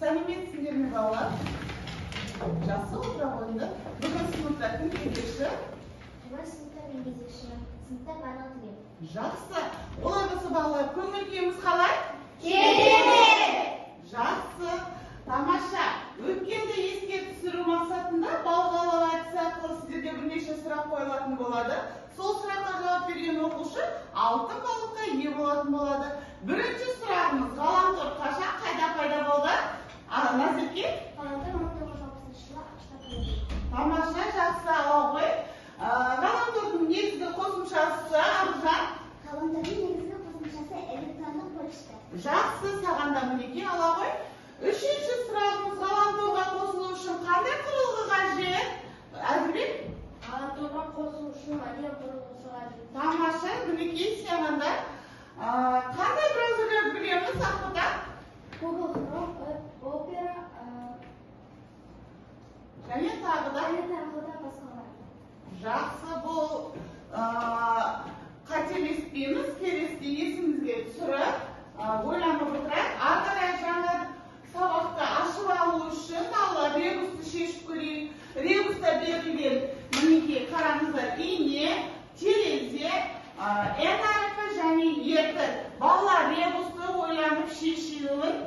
Сәлеметсіздер ме балалар? Жақсы отыра қойыңдар. Бүгін сыныпта кім кезекші? Бүгін сыныпта мен кезекші. Сыныпта барлық тілем. Жақсы. Олай болса балалар, көңіл күйіміз қалай? Керемет! Жақсы. Тамаша. Өткенде еске түсіру мақсатында балғалау әдісі арқылы сіздерге бірнеше сұрақ қойылатын болады. Сол сұраққа жауап берген оқушы алтын балыққа ие болатын болады. Бірінші сұрағымыз, ғаламтор қашан қайда пайда болды? Назерке? Ғаламтор 1960 жылы ақш-та пайда болды. Тамаша, жақсы ала ғой. Ғаламтордың негізгі қосымшасы Аружан? Ғаламтордың негізгі қосымшасы электрондық почта. Жақсы, саған да мінекей ала ғой. Үшінші сұрағымыз, ғаламторға қосылу үшін қандай құрылғы қажет? Әділбек? Ғаламторға қосылу үшін модем құрылғысы қажет. Тамаша, мінекей саған да. Қандай браузерлер білеміз ақырда? Google Chrome, Opera, және тағы да? басқалар. Жақсы, бұл қателеспейміз, келесіде есімізге түсіріп, ойланып отырайық. Ары қарай жаңа сабақты ашып алу үшін балалар ребусты шешіп көрейік. Ребуста берілген мінекей қараңыздар, ине, терезе, Н әрпі және ерті. Балалар ребусты ойланып шешуін,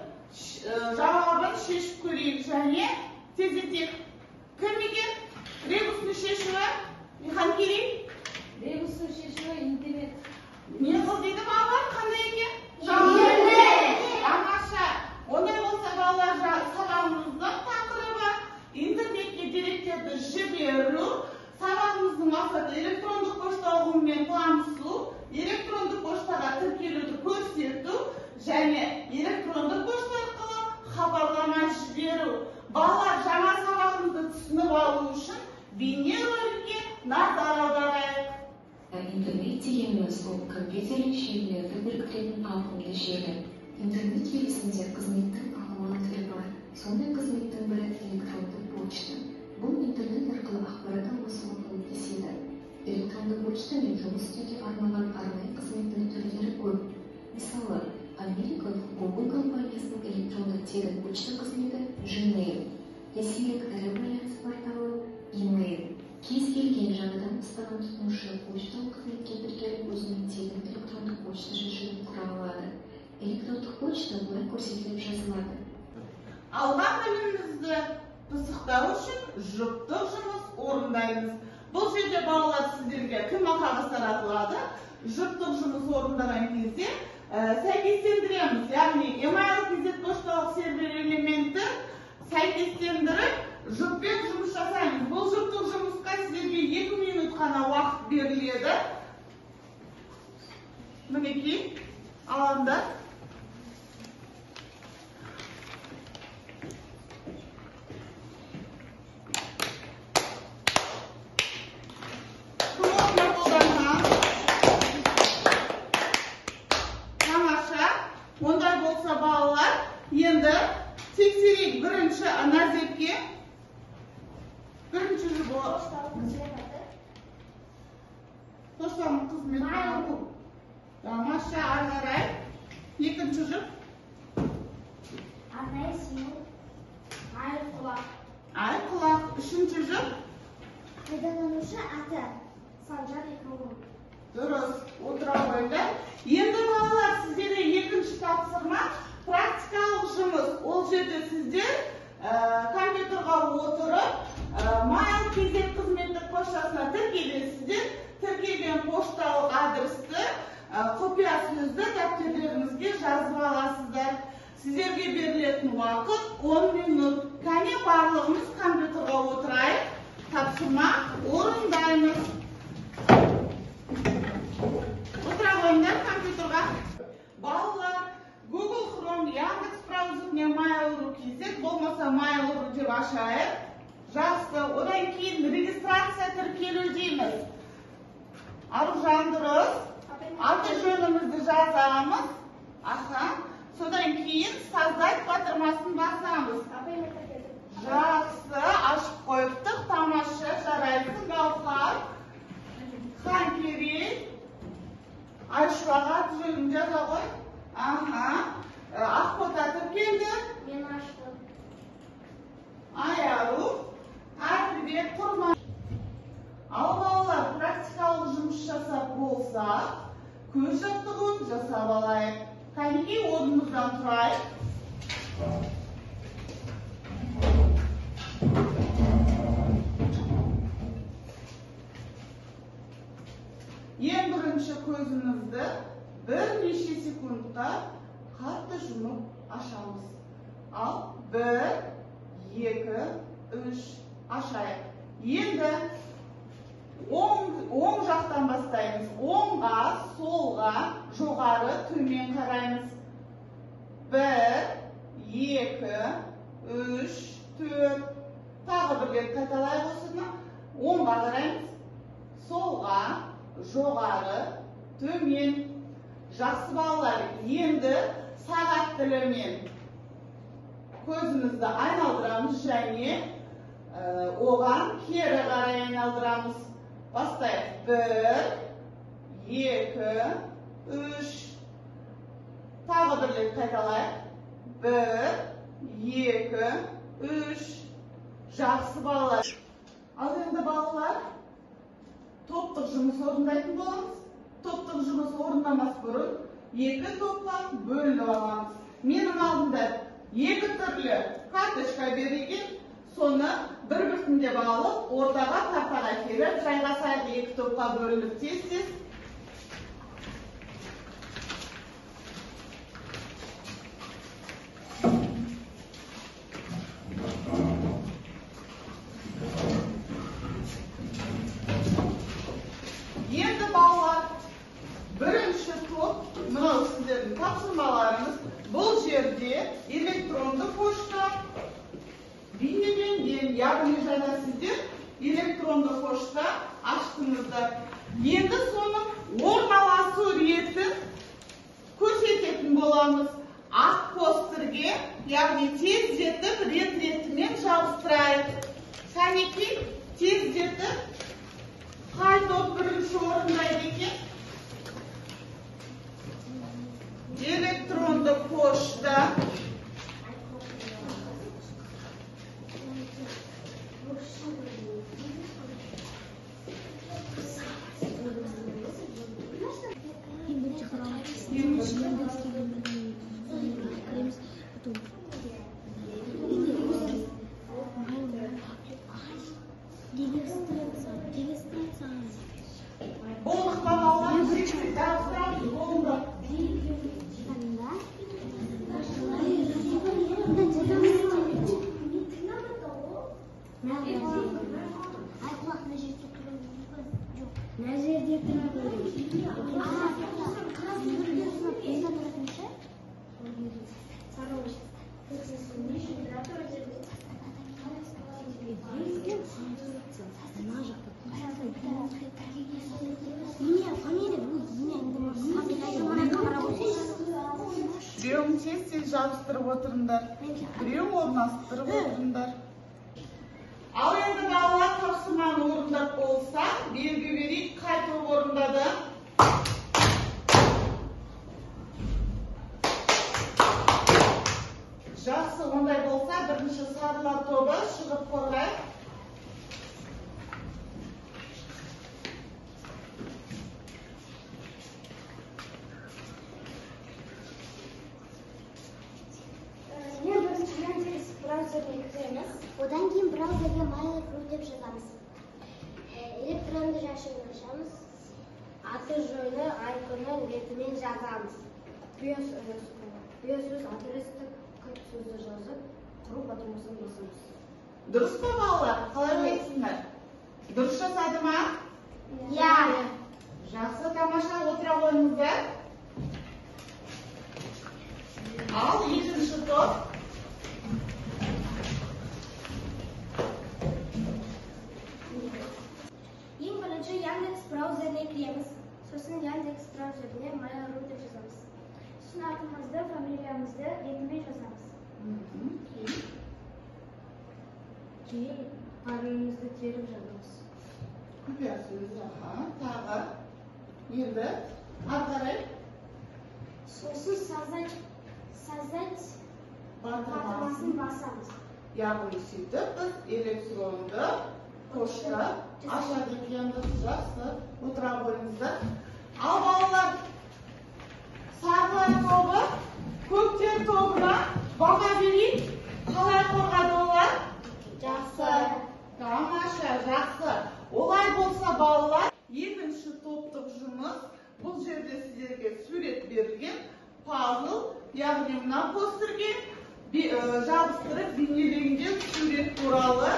жауабын шешіп көрейік және тездетейік. Кім екен? Ребусты шешуі? Михан Керей? Ребустың шешуі интернет. Не қыл дейді балалар? Қандай екен? Интернет! Тамаша. Ондай болса балалар сабағымыздың тақырыбы интернетке деректерді жіберу. Сабағымыздың мақсаты электрондық пошта ұғымымен танысу, электрондық поштаға тіркелуді көрсету және электрондық пошта арқылы хабарлама жіберу. Балалар жаңа сабағымызды түсініп алу үшін бейнероликке назар аударайық. Интернет дегеніміз ол компьютерлік желілерді біріктіретін ауқымды желі. Интернет желісінде қызметтің алуан түрі бар. Сондай қызметтің бірі электрондық почта. Бұл интернет арқылы ақпарат алмасуға көмектеседі. Электрондық почтамен жұмыс істеуге арналған арнайы қызметтің түрлері көп. Мысалы, Америкалық Google компаниясының электрондық тегін почта қызметі Gmail, ресейлік ірі байланыс порталы Email. Кез келген жаңадан бастаған тұтынушы почталық қызметке тіркеліп өзінің тегін электрондық почта шешімін құра алады. Электрондық почта былай көрсетіліп жазылады. Алған білімімізді пысықтау үшін жұптық жұмыс орындаймыз. Бұл жерде балалар сіздерге кім қағаз таратылады? Жұптық жұмыс орындаған кезде сәйкестендіреміз. Яғни email пошталық сервер элементін сәйкестендіріп, жұппен жұмыс жасаймыз. Бұл жұптық жұмысқа сіздерге 2 минут қана уақыт беріледі. Мінекей, алаңдар. Ондай болса балалар, енді тексерейік бірінші Назерке. Бірінші жүр бұл. Пошталық қызмет аты. Тамаша, ары қарай. Екінші жүр. Арнайы символ. Ай-құлақ. Ай-құлақ. Үшінші жүр. Пайдаланушы аты. Санжар Екаубай. Дұрыс, отыра қойыңдар. Енді балалар, сіздерге екінші тапсырма практикалық жұмыс. Ол жерде сіздер компьютерға отырып, mail қызметтік поштасына тіркелесіздер. Тіркелген пошталық адресті құпия сөзді дәптерлеріңізге жазып аласыздар. Сіздерге берілетін уақыт 10 минут. Кәне барлығымыз компьютерға отырайық. Тапсырма орындаймыз. Отыра қойыңдар компьютерға. Балалар, Google Chrome, Яндекс браузеріне Mail.ru кезек, болмаса Mail.ru деп ашайық. Жақсы, одан кейін регистрация тіркелу дейміз. Аружан дұрыс. Аты жөнімізді жазамыз. Содан кейін создать батырмасын басамыз. Жақсы, ашып қойыптық. Тамаша, жарайсың, Гаухар. Хан Керей. Айшуаға жөнін жаза ғой. Ақбота тіркелді. Мен аштым. көз жаттығуын жасап алайық. Кәнекей орнымыздан тұрайық. Ең бірінші көзімізді бірнеше секундқа қатты жұмып ашамыз. Ал 1, 2, 3 ашайық. Енді оң жақтан бастаймыз. Оңға, солға, жоғары, төмен қараймыз. 1, 2, 3, 4. Тағы бір рет қайталайық осыны. Оңға қараймыз. Солға, жоғары, төмен. Жақсы балалар, енді сағат тілімен көзімізді айналдырамыз және оған кері қарай айналдырамыз. Бастайық. 1, 2, 3. Тағы бір рет қайталайық. 1, 2, 3. Жақсы балалар. Ал енді балалар, топтық жұмыс орындайтын боламыз. Топтық жұмыс орындамас бұрын 2 топқа бөлініп аламыз. Менің алдымда 2 түрлі карточка берілген, соны бір-біртіндеп алып, ортаға тартаға келіп, жайғасайық 2 топқа бөлініп тез-тез. Енді балалар, бірінші топ, мынау сіздердің тапсырмаларыңыз. Бұл жерде электронды пошта бейнеленген, яғни жаңа сіздер электронды пошта аштыңыздар. Енді соның орналасу ретін көрсететін боламыз. Ақ постерге, яғни тездетіп, рет-ретімен жабыстырайық. Кәнекей тездетіп, қай топ бірінші орындайды екен? Электронды пошта. Болдық балалар, дауыстырамыз, болды. Біреуін тез-тез жабыстырып отырыңдар, біреуін орнастырып отырыңдар. Ал енді балалар тапсырманы орындап болса, белгі берейік, қай топ орындады? Жақсы, ондай болса, бірінші сарылар тобы шығып қорғайық. Одан кейін браузерге mail.ru деп жазамыз. Электронды жәшігін ашамыз. Аты жөні, айконы, ретімен жазамыз. Биосөз адрестік кілт сөзді жазып, құру батырмасын басамыз. Дұрыс па балалар? Қалай ойлайсыңдар? Дұрыс жасады ма? Иә. Жақсы, тамаша, отыра қойыңыздар. Ал екінші топ. Ең бірінші Яндекс браузеріне кіреміз. Сосын Яндекс браузеріне mail.ru деп жазамыз. Сосын атымызды, фамилиямызды ретімен жазамыз. Кейін паролімізді теріп жазамыз. Құпия сөз, тағы. Енді, ары Сосын создать батырмасын басамыз. яғни сөйтіп біз электронды пошта ашады екенбіз. Жақсы, отыра қойыңыздар. Ал балалар, Sarılar тобы, көктер тобына баға берейік. Қалай қорғады олар? Жақсы. Тамаша, жақсы. Олай болса балалар, екінші топтық жұмыс. Бұл жерде сіздерге сурет берілген. Пазл, яғни мына постерге жабыстырып бейнеленген сурет туралы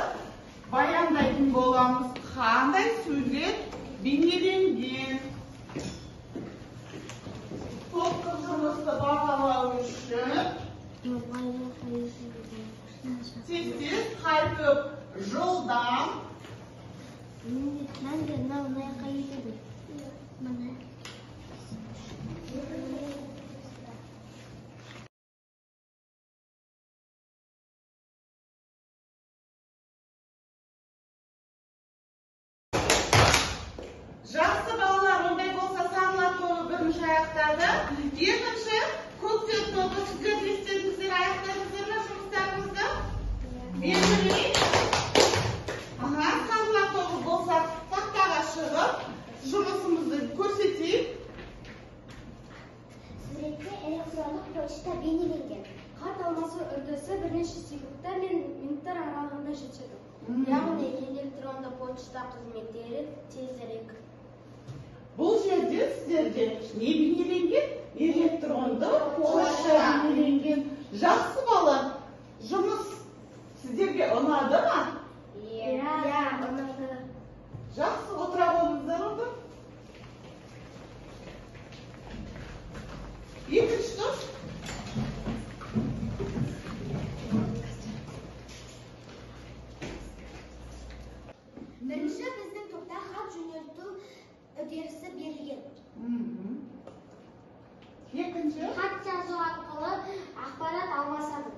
баяндайтын боламыз. Қандай сурет бейнеленген? Топтық жұмысты бағалау үшін тез қайтып жылдам жақсы балалар, ондай болса Сарылар тобы бірінші аяқтады. Екінші көктер тобы сіздер не істедіңіздер, аяқтадыңыздар ма жұмыстарыңызды? Белгілей. Сарылар тобы болса тақтаға шығып, жұмысымызды көрсетейік. Суретте электрондық почта бейнеленген. Хат алмасу үрдісі бірнеше секундтар мен минуттар аралығында жетеді. Яғни электронды почта қызметтері тезірек. Бұл жерде сіздерде не бейнеленген? Электронды почта бейнеленген. Жақсы бала, жұмыс сіздерге ұнады ма? Иә, ұнады. Жақсы, отыра қойыңыздар онда. Екінші топ. Бірінші біздің топта хат жөнелту үдерісі берілген. Екінші. Хат жазу арқылы ақпарат алмасады.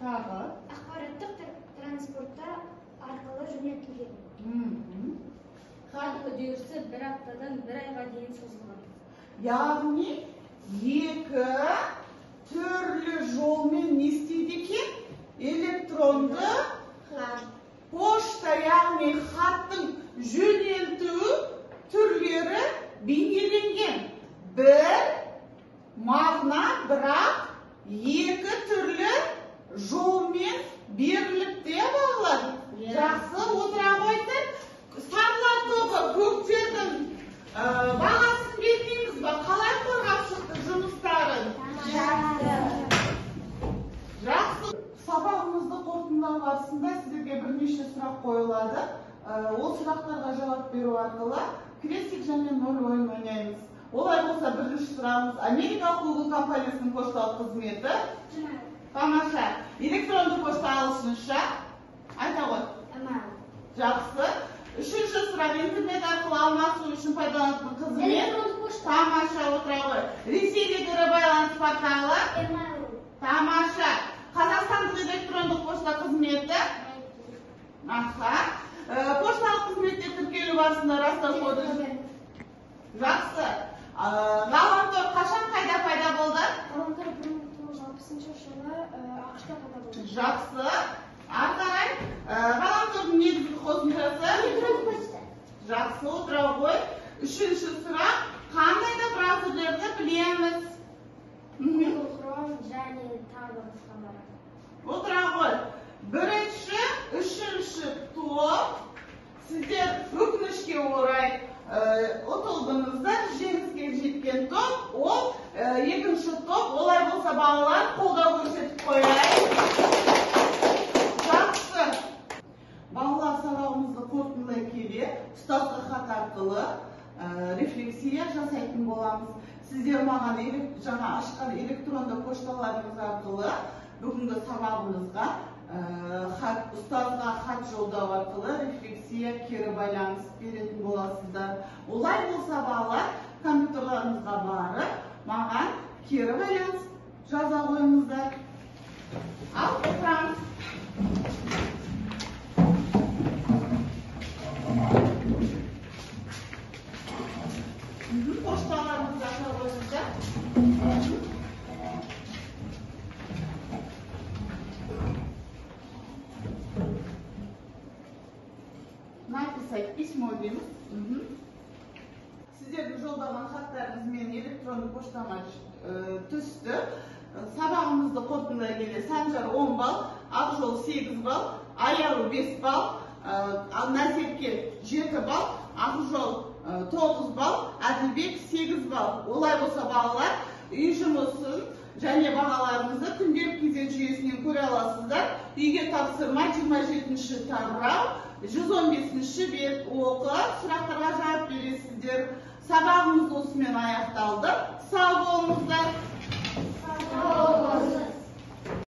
Тағы. Ақпараттық транспорттар арқылы жөнелтілген. Хат үдерісі бір аптадан бір айға дейін созылған. Яғни екі түрлі жолмен не істейді екен? Электронды почта, яғни хаттың жөнелту түрлері бейнеленген. Бір мағына, бірақ екі түрлі жолмен беріліпте балалар. Жақсы, отыра қойыңдар. Сарылар тобы көктердің бағасын бермейміз ба? Қалай қорғап шықты жұмыстарын? Жақсы. Сабағымызды қорытындылау барысында сіздерге бірнеше сұрақ қойылады. Ол сұрақтарға жауап беру арқылы крестик және нөл ойын ойнаймыз. Олай болса бірінші сұрағымыз Америка Google компаниясының пошталық қызметі. Тамаша. Электронды почта ағылшынша. Айта ғой. Жақсы. Үшінші сұрақ интернет арқылы алмасу үшін пайдаланатын қызмет. Электронды почта. Тамаша, отыра ғой. Ресейдегі ірі байланыс порталы. Тамаша. Қазақстандық электрондық почта қызметі. Пошталық қызметте тіркелу барысында растау коды. Жақсы. Ғаламтор қашан қайда пайда болды? Ғаламтор 1960 жылы ақш-та пайда болды. Жақсы. Ары қарай ғаламтордың негізгі қосымшасы? Электронды почта. Жақсы, отыра ғой. Үшінші сұрақ, қандай да браузерлерді білеміз? Google Chrome және тағы басқалары. Отыра ғой. Бірінші, үшінші топ. Сіздер өкінішке орай ұтылдыңыздар. Жеңіске жеткен топ. Ол екінші топ. Олай болса балалар қолдау көрсетіп қояйық. Жақсы. Балалар сабағымызды қорытындылай келе, тұтасты хат арқылы рефлексия жасайтын боламыз. Сіздер маған жаңа ашқан электронды пошталарыңыз арқылы бүгінгі сабағымызға ұстазға хат жолдау арқылы рефлексия кері байланыс беретін боласыздар. Олай болса балалар компьютерларыңызға барып, маған кері байланыс жаза қойыңыздар. Ал, отырамыз. Пошталарымызды аша қойыңыздар. Написать письмо дейміз. Сіздердің жолдаған хаттарыңыз менің электронды поштама түсті. Сабағымызды қорытындылай келе Санжар 10 балл, Ақжол 8 балл, Аяру 5 балл, Назерке 7 балл, Ақжол 9 балл, Әділбек 8 балл. Олай болса балалар, үй жұмысын және бағаларыңызды күнделік кезек жүйесінен көре аласыздар. Үйге тапсырма 27-ші тарау, 115-ші бет оқы, сұрақтарға жауап бересіздер. Сабағымыз осымен аяқталды. Сау болыңыздар. Sağ olun.